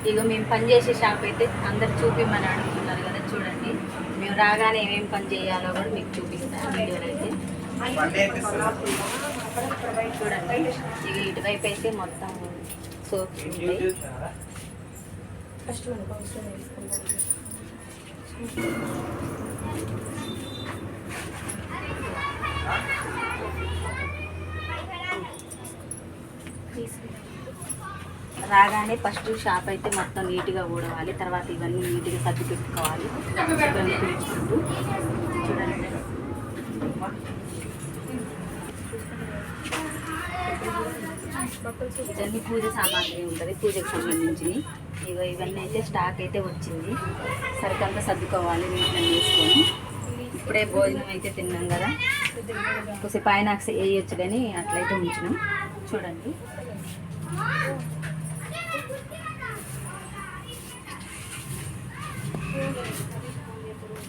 ఇక మేము పనిచేసే షాప్ అయితే అందరు చూపిమని అడుగుతున్నారు కదా, చూడండి మేము రాగానే ఏమేమి పని చేయాలో కూడా మీకు చూపిస్తాను వీడియోలో అయితే. చూడండి ఇక ఇటువైపు అయితే మొత్తం సోప్స్ ఉంటాయి. రాగానే ఫస్ట్ షాప్ అయితే మొత్తం నీట్గా ఊడవాలి, తర్వాత ఇవన్నీ నీట్గా సర్ది పెట్టుకోవాలి. చూడండి ఇవన్నీ పూజ సామాగ్రి ఉంటుంది, పూజకు సంబంధించినవి. ఇవన్నీ అయితే స్టాక్ అయితే వచ్చింది, సరికంతా సర్దుకోవాలి నీట్గా వేసుకొని. ఇప్పుడే భోజనం అయితే తిన్నాం కదా, కొంచెం పైన వేయొచ్చులని అట్లయితే ఉంచినాం. చూడండి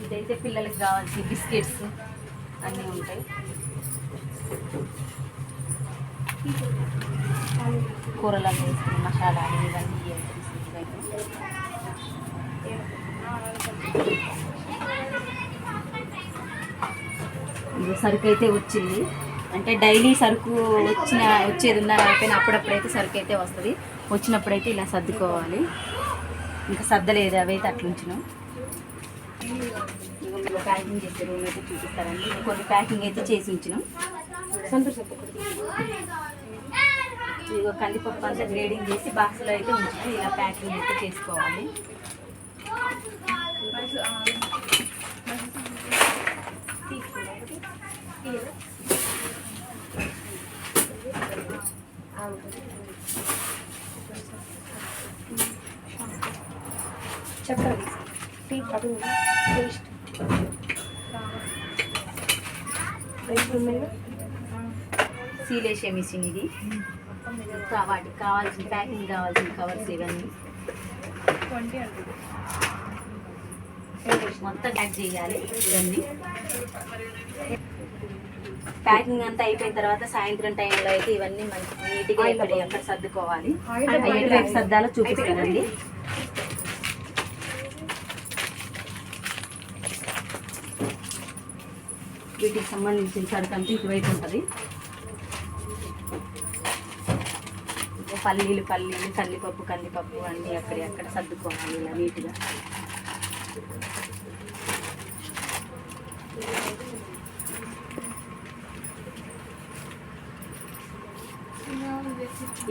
ఇదైతే పిల్లలకి కావాల్సిన బిస్కెట్స్ అన్నీ ఉంటాయి. కూరలలో వేసుకున్న మసాలా ఇవన్నీ ఇది సరుకు అయితే వచ్చింది. అంటే డైలీ సరుకు వచ్చేది ఉన్నా కాకపోయినా అప్పుడప్పుడైతే సరుకు అయితే వస్తుంది. వచ్చినప్పుడైతే ఇలా సర్దుకోవాలి. ఇంకా సర్దలేదు, అవైతే అట్లుంచినాం. ఇంకా ప్యాకింగ్ చేసే రూమ్ అయితే చూపిస్తారండి. కొన్ని ప్యాకింగ్ అయితే చేసి ఉంచినాం. ఇదిగో కందిపప్పు అంతా గ్రేడింగ్ చేసి బాక్స్లో అయితే ఉంచినాం. ఇలా ప్యాకింగ్ అయితే చేసుకోవాలి. చక్కెర సీలేసే మిషన్ ఇది. వాటికి కావాల్సిన ప్యాకింగ్ కావాల్సిన కవర్స్ ఇవన్నీ మొత్తం ప్యాక్ చేయాలి. ఇవన్నీ ప్యాకింగ్ అంతా అయిపోయిన తర్వాత సాయంత్రం టైంలో అయితే ఇవన్నీ మంచి నీట్గా ఎక్కడ సర్దుకోవాలి. ఎటువైపు సర్దాలో చూపిస్తానండి. వీటికి సంబంధించిన సరుకు అంతా ఇటువైపు ఉంటుంది. పల్లీలు కందిపప్పు అన్నీ అక్కడ సర్దుకోవాలి ఇలా నీట్గా.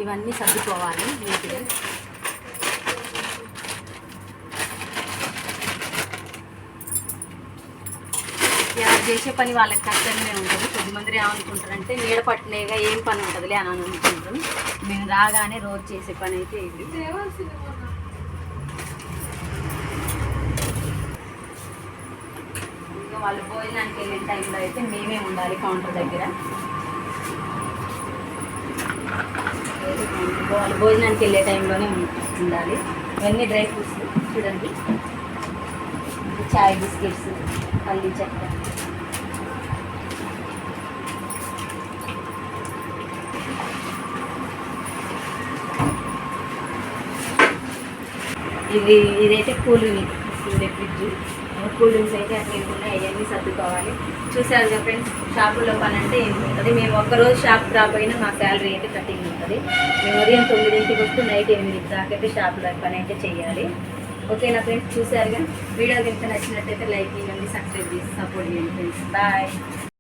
ఇవన్నీ సర్దుకోవాలి నీట్గా. చేసే పని వాళ్ళకి కష్టంగానే ఉంటుంది. కొద్దిమంది ఏమనుకుంటారంటే నీడ పట్టినగా ఏం పని ఉంటుందిలే అని అనుకుంటారు. మేము రాగానే రోజు చేసే పని అయితే ఇది. ఇంకా వాళ్ళు భోజనానికి వెళ్ళిన టైంలో అయితే మేమే ఉండాలి కౌంటర్ దగ్గర. వాళ్ళు భోజనానికి వెళ్ళే టైంలోనే ఉండాలి. ఇవన్నీ డ్రై ఫ్రూట్స్ చూడండి, చాయ్ బిస్కెట్స్, పల్లి చక్కెర, ఇదైతే కూల్ ఫ్రిడ్జ్. కూల్ డ్రింక్స్ అయితే అట్లా ఉన్నాయి, అవన్నీ సర్దుకోవాలి. చూసారు కదా ఫ్రెండ్స్, షాపుల్లో పని అంటే ఏమి ఉంటుంది. మేము ఒక్కరోజు షాప్కి రాకపోయినా మా శాలరీ అయితే కటింగ్ ఉంటుంది. మేము ఉదయం 9ంటికి వస్తూ నైట్ 8 దాకా అయితే షాపులో పని అయితే చేయాలి. ఓకేనా ఫ్రెండ్స్, చూసారుగా. వీడియో కనుక నచ్చినట్టయితే లైక్ చేయండి, సబ్స్క్రైబ్ చేసి సపోర్ట్ చేయండి ఫ్రెండ్స్. బాయ్.